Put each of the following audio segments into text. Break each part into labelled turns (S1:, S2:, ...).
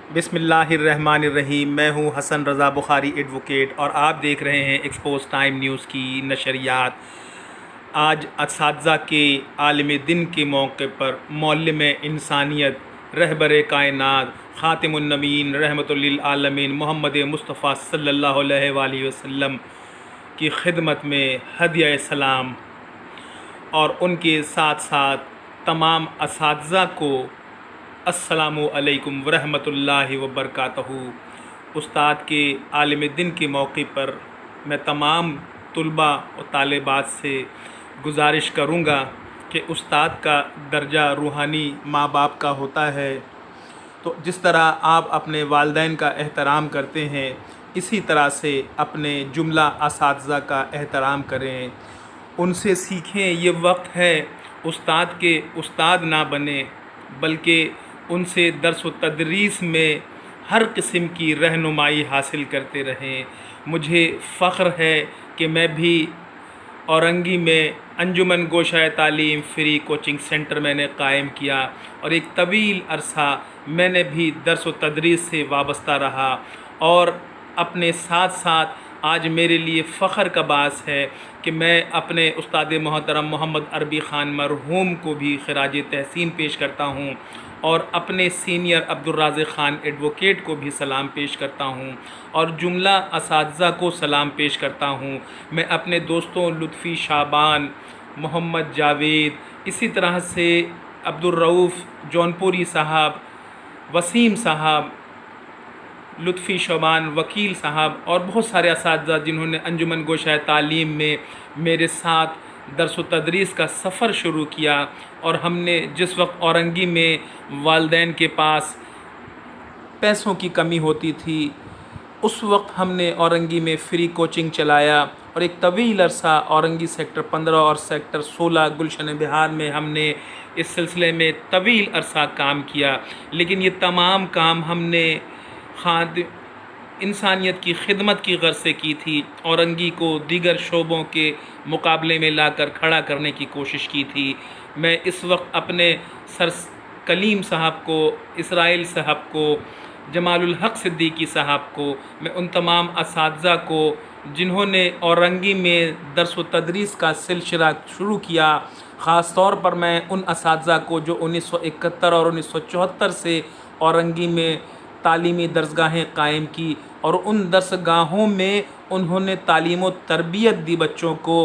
S1: बिस्मिल्लाहिर्रहमानिर्रहीम। मैं हूं हसन रज़ा बुखारी एडवोकेट और आप देख रहे हैं एक्सपोज टाइम न्यूज़ की नशरियात। आज असातिज़ा के आलम दिन के मौके पर मौल्लिम इंसानियत, रहबर कायनात, ख़ातिमुन नबीय्यीन, रहमतुल लिल आलमीन मोहम्मद मुस्तफ़ा सल्लल्लाहु अलैहि वसल्लम की खिदमत में हदिया सलाम और उनके साथ साथ तमाम असातिज़ा को अस्सलामु अलैकुम वरहमतुल्लाहि वबरकातहू। उस्ताद के आलिम दिन के मौके पर मैं तमाम तुलबा और तालिबात से गुजारिश करूँगा कि उस्ताद का दर्जा रूहानी माँ बाप का होता है, तो जिस तरह आप अपने वालिदैन का एहतराम करते हैं इसी तरह से अपने जुमला असातिज़ा का एहतराम करें, उनसे सीखें। ये वक्त है उस्ताद के उस्ताद ना बने बल्कि उनसे दर्स व तदरीस में हर किस्म की रहनुमाई हासिल करते रहें। मुझे फ़ख्र है कि मैं भी औरंगी में अंजुमन गोशाए तालीम फ्री कोचिंग सेंटर मैंने कायम किया और एक तवील अरसा मैंने भी दर्स व तदरीस से वाबस्ता रहा और अपने साथ साथ आज मेरे लिए फ़ख्र का बास है कि मैं अपने उस्ताद मोहतरम मोहम्मद अरबी ख़ान मरहूम को भी ख़िराज तहसीन पेश करता हूँ और अपने सीनियर अब्दुर्राज़िक़ ख़ान एडवोकेट को भी सलाम पेश करता हूँ और जुमला असातिज़ा को सलाम पेश करता हूँ। मैं अपने दोस्तों लुत्फ़ी शाबान, मोहम्मद जावेद, इसी तरह से अब्दुर्रऊफ़ जौनपुरी साहब, वसीम साहब, लुत्फ़ी शबान वकील साहब और बहुत सारे असातिज़ा जिन्होंने अंजुमन गोशाए तालीम में मेरे साथ दर्स व तदरीस का सफ़र शुरू किया और हमने जिस वक्त औरंगी में वालिदैन के पास पैसों की कमी होती थी उस वक्त हमने औरंगी में फ्री कोचिंग चलाया और एक तवील अरसा औरंगी सेक्टर 15 और सेक्टर 16 गुलशन बिहार में हमने इस सिलसिले में तवील अरसा काम किया। लेकिन ये तमाम काम हमने इंसानियत की खिदमत की गर्ज से की थी, औरंगी को दीगर शोबों के मुकाबले में लाकर खड़ा करने की कोशिश की थी। मैं इस वक्त अपने सर कलीम साहब को, इसराइल साहब को, जमालुल हक सिद्दीकी साहब को, मैं उन तमाम असातिज़ा को जिन्होंने औरंगी में दर्स व तदरीस का सिलसिला शुरू किया, ख़ास तौर पर मैं उन असातिज़ा को जो 1971 और 1974 से औरंगी में तालीमी दरसगाहें कायम की और उन दरसगाहों में उन्होंने तालीम व तरबियत दी बच्चों को।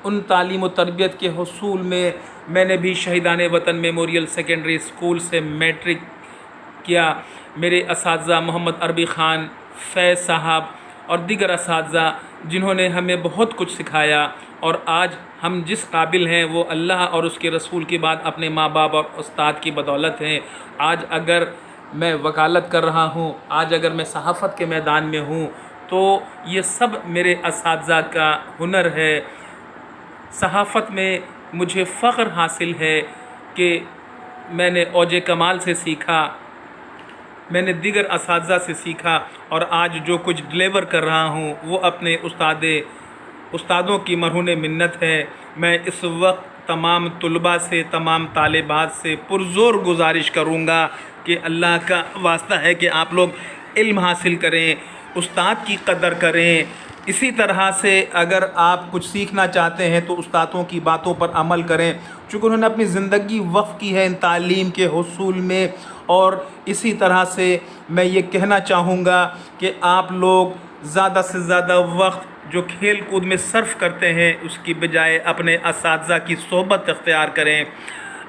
S1: उन तालीम व तरबियत के हुसूल में मैंने भी शहीदान वतन मेमोरियल सेकेंडरी स्कूल से मैट्रिक किया। मेरे असातिज़ा मोहम्मद अरबी ख़ान, फैज़ साहब और दीगर असातिज़ा जिन्होंने हमें बहुत कुछ सिखाया और आज हम जिस काबिल हैं वो अल्लाह और उसके रसूल के बाद अपने माँ बाप और उस्ताद की बदौलत हैं। आज अगर मैं वकालत कर रहा हूँ, आज अगर मैं सहाफ़त के मैदान में हूँ तो ये सब मेरे असातिज़ा का हुनर है। सहाफ़त में मुझे फ़ख्र हासिल है कि मैंने औजे कमाल से सीखा, मैंने दीगर असातिज़ा से सीखा और आज जो कुछ डिलीवर कर रहा हूँ वो अपने उस्तादों की मरहून मिन्नत है। मैं इस वक्त तमाम तुलबा से, तमाम तालिबात से पुरज़ोर गुजारिश करूँगा कि अल्लाह का वास्ता है कि आप लोग इल्म हासिल करें, उस्ताद की कदर करें। इसी तरह से अगर आप कुछ सीखना चाहते हैं तो उस्तादों की बातों पर अमल करें, चूँकि उन्होंने अपनी ज़िंदगी वक़्फ़ की है इन तालीम के हुसूल में। और इसी तरह से मैं ये कहना चाहूँगा कि आप लोग ज़्यादा से ज़्यादा वक्त जो खेल कूद में सर्फ़ करते हैं उसकी बजाय अपने असातिज़ा की सोहबत इख्तियार करें।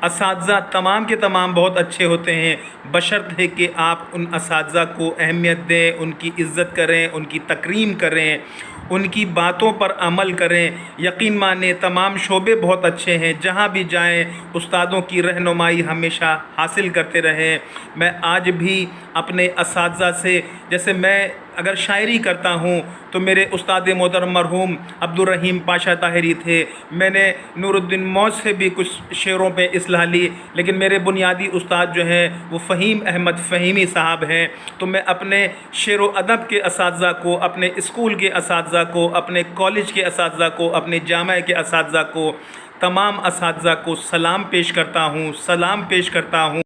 S1: असातिज़ा तमाम के तमाम बहुत अच्छे होते हैं, बशर्ते कि आप उन असातिज़ा को अहमियत दें, उनकी इज़्ज़त करें, उनकी तकरीम करें, उनकी बातों पर अमल करें। यकीन माने तमाम शोबे बहुत अच्छे हैं, जहाँ भी जाएं उस्तादों की रहनुमाई हमेशा हासिल करते रहें। मैं आज भी अपने असातिज़ा से, जैसे मैं अगर शायरी करता हूँ तो मेरे उस्ताद मोहतरम मरहूम अब्दुर्रहीम पाशा ताहिरी थे। मैंने नूरुद्दीन मौज से भी कुछ शेरों पे इस्लाह ली, लेकिन मेरे बुनियादी उस्ताद जो हैं वो फ़हीम अहमद फ़हीमी साहब हैं। तो मैं अपने शेर व अदब के असातिज़ा को, अपने स्कूल के असातिज़ा को, अपने कॉलेज के असातिज़ा को, अपने जामा के असातिज़ा को, तमाम असातिज़ा को सलाम पेश करता हूँ।